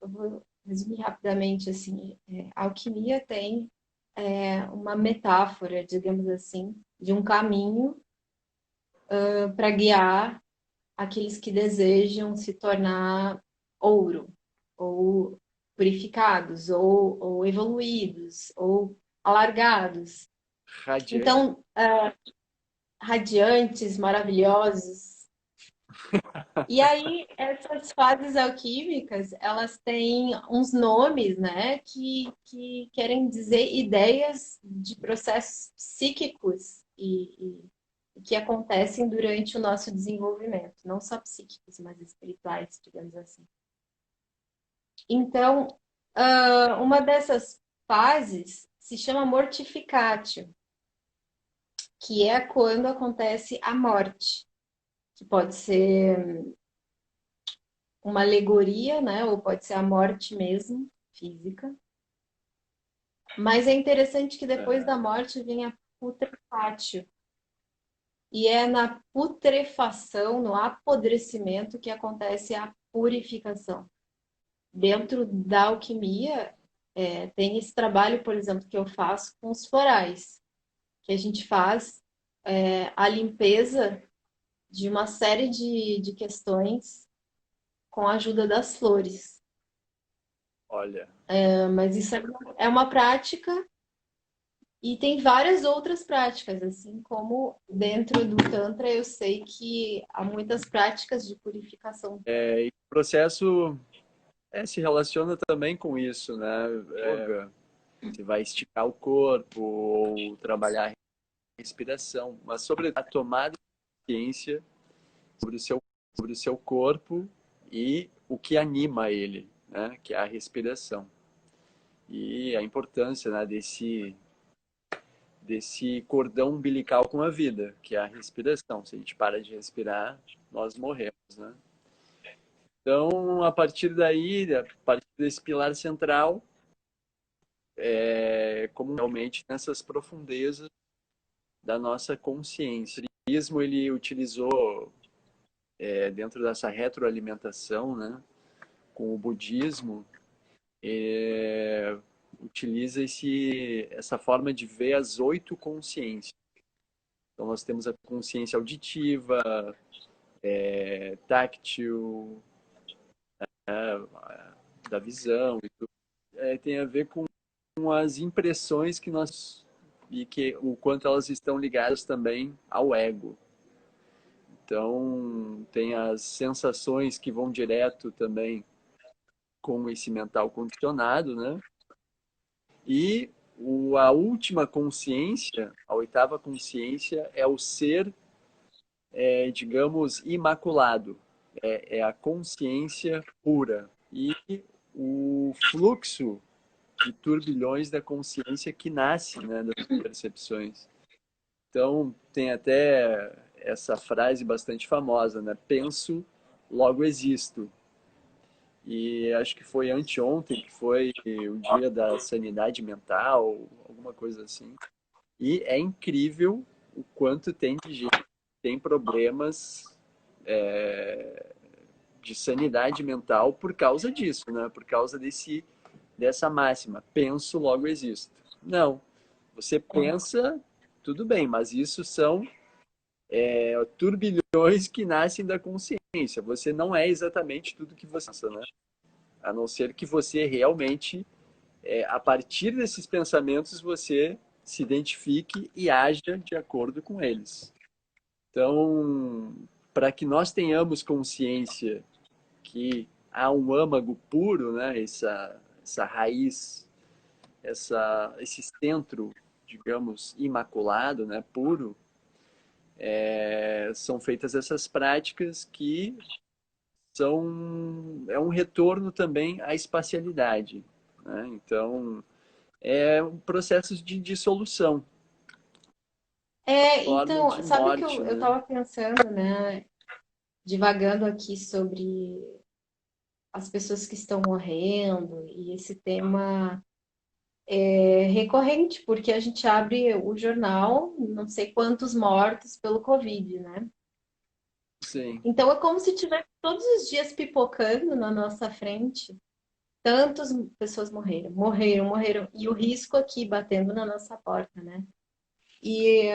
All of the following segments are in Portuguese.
eu vou resumir rapidamente, assim, a alquimia tem uma metáfora, digamos assim, de um caminho para guiar aqueles que desejam se tornar ouro, ou purificados, ou evoluídos, ou alargados. Radiante. Então, radiantes, maravilhosos. E aí, essas fases alquímicas, elas têm uns nomes, né, que querem dizer ideias de processos psíquicos e que acontecem durante o nosso desenvolvimento, não só psíquicos, mas espirituais, digamos assim. Então, uma dessas fases se chama mortificatio, que é quando acontece a morte, que pode ser uma alegoria, né? Ou pode ser a morte mesmo, física. Mas é interessante que depois Aham. da morte vem a putrefácio. E é na putrefação, no apodrecimento, que acontece a purificação. Dentro da alquimia, tem esse trabalho, por exemplo, que eu faço com os florais, que a gente faz a limpeza de uma série de questões com a ajuda das flores. Olha, Mas isso é uma prática e tem várias outras práticas, assim como dentro do Tantra eu sei que há muitas práticas de purificação. e o processo se relaciona também com isso, né? Yoga, você vai esticar o corpo ou trabalhar a respiração, mas sobre a tomada de consciência sobre o seu corpo e o que anima ele, né? Que é a respiração. E a importância, né, desse cordão umbilical com a vida, que é a respiração. Se a gente para de respirar, nós morremos, né? Então, a partir daí, a partir desse pilar central, como realmente nessas profundezas da nossa consciência. O budismo ele utilizou dentro dessa retroalimentação, né, com o budismo, utiliza essa forma de ver as 8 consciências. Então nós temos a consciência auditiva, táctil, da visão, e tudo. Tem a ver com as impressões que nós e que o quanto elas estão ligadas também ao ego. Então, tem as sensações que vão direto também com esse mental condicionado, né? E a última consciência, a oitava consciência, é o ser, digamos, imaculado. É a consciência pura. E o fluxo de turbilhões da consciência que nasce, né, das percepções. Então, tem até essa frase bastante famosa, né? Penso, logo existo. E acho que foi anteontem, que foi o dia da sanidade mental, alguma coisa assim. E é incrível o quanto tem de gente que tem problemas de sanidade mental por causa disso, né? Por causa dessa máxima, penso, logo existo. Não, você pensa, tudo bem, mas isso são turbilhões que nascem da consciência. Você não é exatamente tudo que você pensa, né? A não ser que você realmente, a partir desses pensamentos, você se identifique e haja de acordo com eles. Então, para que nós tenhamos consciência que há um âmago puro, né? Essa raiz, esse centro, digamos, imaculado, né? Puro, são feitas essas práticas que é um retorno também à espacialidade, né? Então, é um processo de dissolução, forma de Então, sabe o que morte, eu né? estava pensando, né? Divagando aqui sobre as pessoas que estão morrendo e esse tema é recorrente, porque a gente abre o jornal, não sei quantos mortos pelo Covid, né? Sim, Então é como se tivesse todos os dias pipocando na nossa frente tantas pessoas morreram, e o risco aqui batendo na nossa porta, né? E,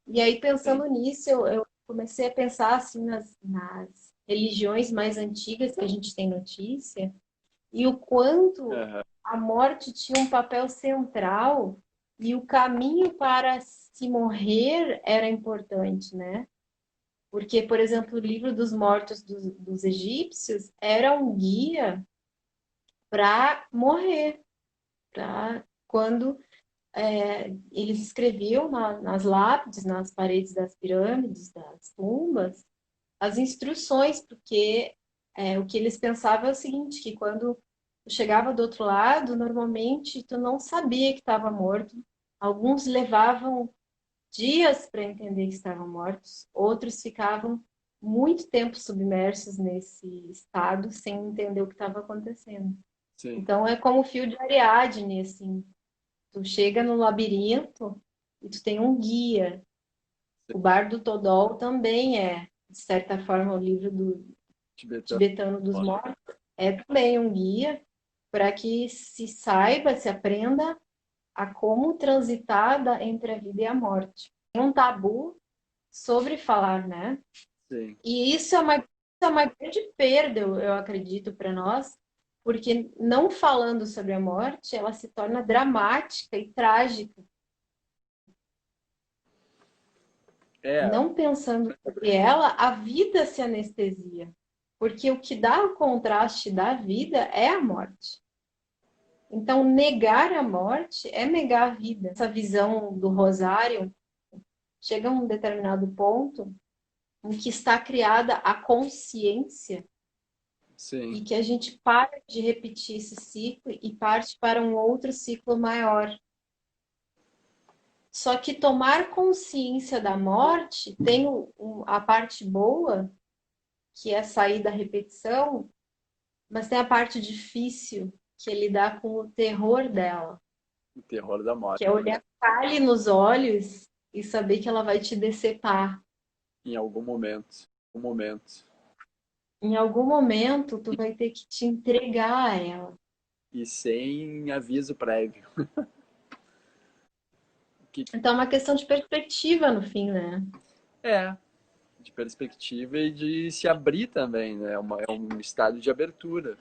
e aí, sim. pensando nisso, eu comecei a pensar assim nas religiões mais antigas que a gente tem notícia, e o quanto Aham. a morte tinha um papel central e o caminho para se morrer era importante, né? Porque, por exemplo, o livro dos mortos dos egípcios era um guia para morrer, para quando eles escreviam nas lápides, nas paredes das pirâmides, das tumbas, as instruções, porque o que eles pensavam é o seguinte, que quando tu chegava do outro lado, normalmente tu não sabia que estava morto. Alguns levavam dias para entender que estavam mortos, outros ficavam muito tempo submersos nesse estado sem entender o que estava acontecendo. Sim. Então é como o fio de Ariadne, assim, tu chega no labirinto e tu tem um guia. O Bardo Todol também é, de certa forma, o livro do Tibetano. Tibetano dos Mortos, é também um guia para que se saiba, se aprenda a como transitar entre a vida e a morte. Tem um tabu sobre falar, né? Sim. E isso é uma grande perda, eu acredito, para nós, porque não falando sobre a morte, ela se torna dramática e trágica. É, Não pensando sobre ela, a vida se anestesia. Porque o que dá o contraste da vida é a morte. Então, negar a morte é negar a vida. Essa visão do rosário chega a um determinado ponto em que está criada a consciência sim. e que a gente para de repetir esse ciclo e parte para um outro ciclo maior. Só que tomar consciência da morte tem a parte boa, que é sair da repetição, mas tem a parte difícil, que é lidar com o terror dela, O terror da morte. que é olhar ali nos olhos e saber que ela vai te decepar. Em algum momento. Um momento. Em algum momento, tu vai ter que te entregar a ela. E sem aviso prévio. Que Então, é uma questão de perspectiva no fim, né? é, de perspectiva e de se abrir também, né? É um estado de abertura.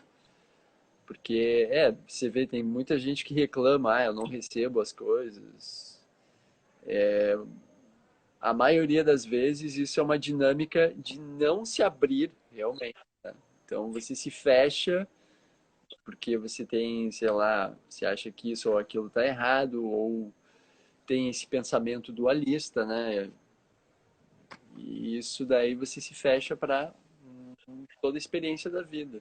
Porque, você vê, tem muita gente que reclama, eu não recebo as coisas. A maioria das vezes isso é uma dinâmica de não se abrir realmente. Né? Então você se fecha porque você tem, sei lá, você acha que isso ou aquilo está errado, ou tem esse pensamento dualista, né? E isso daí você se fecha para toda a experiência da vida.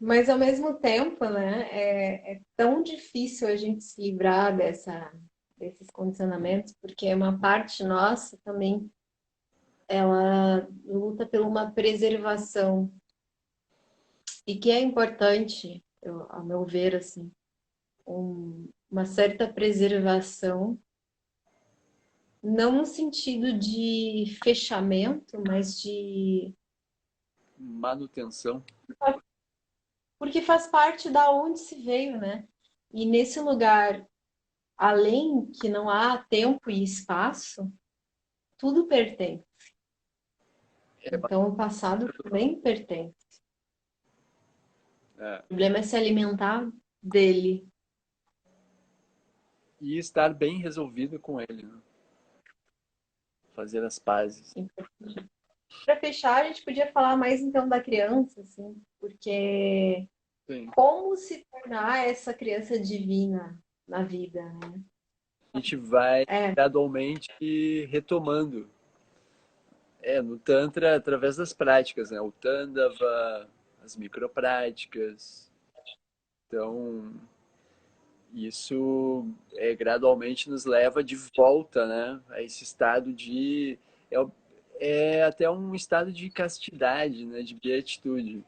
Mas ao mesmo tempo, né, é tão difícil a gente se livrar desses condicionamentos, porque uma parte nossa também, ela luta por uma preservação, e que é importante, ao meu ver, assim, uma certa preservação, não no sentido de fechamento, mas de... Manutenção. Porque faz parte da onde se veio, né? E nesse lugar, além que não há tempo e espaço, tudo pertence. É, Então, o passado também pertence. é, O problema é se alimentar dele. e estar bem resolvido com ele, né? Fazer as pazes. Para fechar, a gente podia falar mais então da criança, assim, porque Sim. como se tornar essa criança divina na vida, né? A gente vai É, gradualmente retomando. No Tantra, através das práticas, né? O Tandava, as micropráticas. Então, isso gradualmente nos leva de volta, né? A esse estado de. É, é até um estado de castidade, né? De beatitude.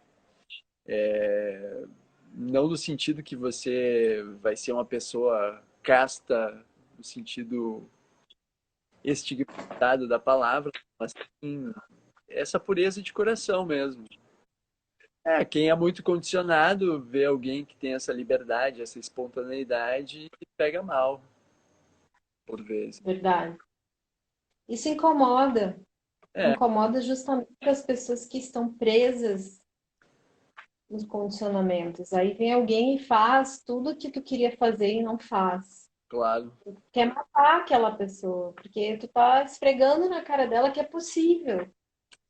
Não no sentido que você vai ser uma pessoa casta, no sentido estigmatizado da palavra, mas sim essa pureza de coração mesmo. Quem é muito condicionado vê alguém que tem essa liberdade, essa espontaneidade e pega mal, por vezes. Verdade. Isso incomoda. É, Incomoda justamente as pessoas que estão presas nos condicionamentos. Aí vem alguém e faz tudo o que tu queria fazer e não faz. claro. Quer matar aquela pessoa, porque tu tá esfregando na cara dela que é possível.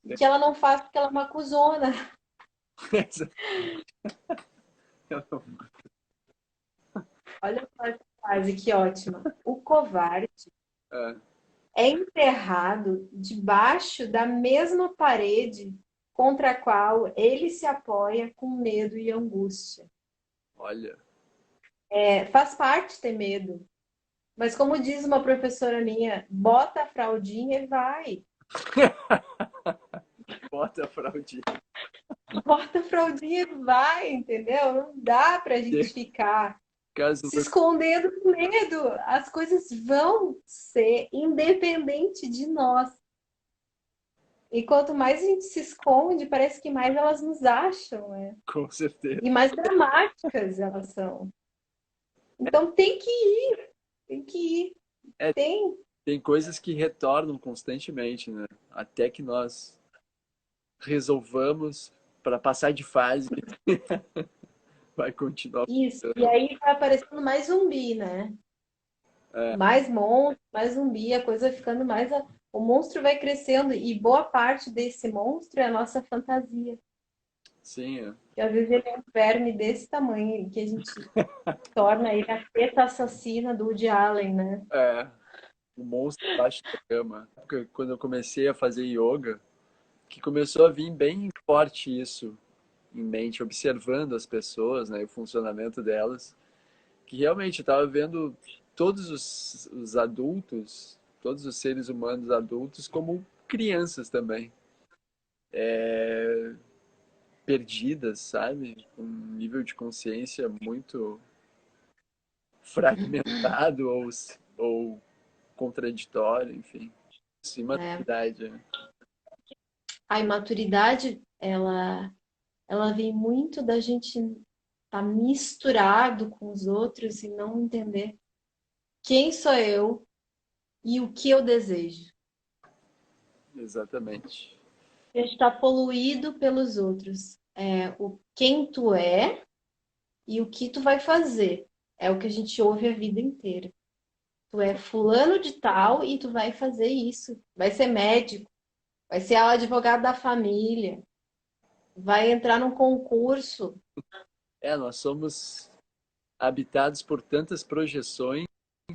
E que ela não faz porque ela é uma cuzona. Olha só essa frase, que ótima. O covarde É, é enterrado debaixo da mesma parede contra a qual ele se apoia com medo e angústia. olha, É, faz parte ter medo, mas como diz uma professora minha, bota a fraldinha e vai. bota a fraldinha. Bota a fraldinha e vai, entendeu? Não dá pra gente ficar Caso se escondendo com medo. As coisas vão ser independente de nós. E quanto mais a gente se esconde, parece que mais elas nos acham, né? com certeza. E mais dramáticas elas são. Então tem que ir, tem que ir. É, Tem. tem coisas que retornam constantemente, né? Até que nós resolvamos para passar de fase, vai continuar. Isso. E aí vai aparecendo mais zumbi, né? É, Mais monstro, mais zumbi, a coisa vai ficando mais. O monstro vai crescendo e boa parte desse monstro é a nossa fantasia. sim, Que às vezes ele é um verme desse tamanho, que a gente torna ele a teta assassina do Woody Allen, né? o monstro embaixo da cama. Porque quando eu comecei a fazer yoga, que começou a vir bem forte isso em mente, observando as pessoas, né, e o funcionamento delas, que realmente eu estava vendo todos os adultos, todos os seres humanos adultos como crianças também, perdidas, sabe? Com um nível de consciência muito fragmentado ou contraditório, enfim. Sim, É. maturidade, né? A imaturidade, ela vem muito da gente estar misturado com os outros e não entender quem sou eu e o que eu desejo. Exatamente. A gente está poluído pelos outros. É o quem tu é e o que tu vai fazer. É o que a gente ouve a vida inteira. Tu é fulano de tal e tu vai fazer isso. Vai ser médico, vai ser advogado da família, vai entrar num concurso. Nós somos habitados por tantas projeções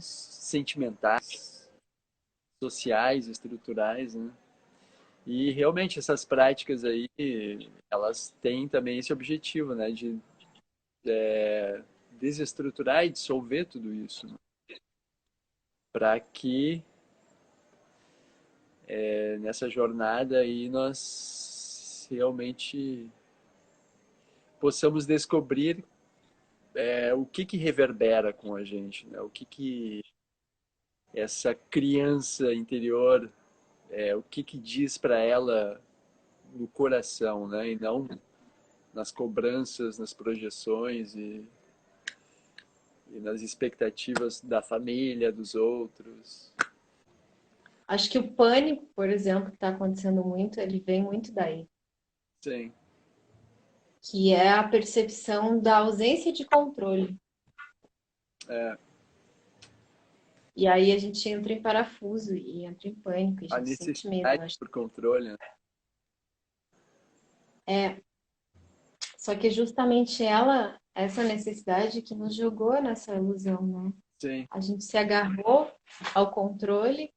sentimentais, sociais, estruturais, né? E realmente essas práticas aí, elas têm também esse objetivo, né, de desestruturar e dissolver tudo isso, né? Para que nessa jornada aí nós realmente possamos descobrir o que reverbera com a gente, né? O que essa criança interior, o que diz para ela no coração, né? E não nas cobranças, nas projeções e nas expectativas da família, dos outros. Acho que o pânico, por exemplo, que está acontecendo muito, ele vem muito daí, Sim, que é a percepção da ausência de controle. é, E aí a gente entra em parafuso e entra em pânico, a a gente sente medo. necessidade Acho. por controle, né? É, só que justamente ela, essa necessidade que nos jogou nessa ilusão, né? Sim, A gente se agarrou ao controle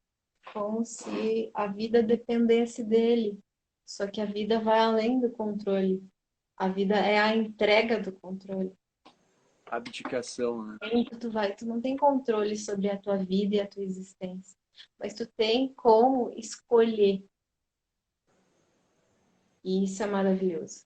como se a vida dependesse dele. Só que a vida vai além do controle. A vida é a entrega do controle. abdicação, né? Tu vai, tu não tem controle sobre a tua vida e a tua existência, mas tu tem como escolher. E isso é maravilhoso.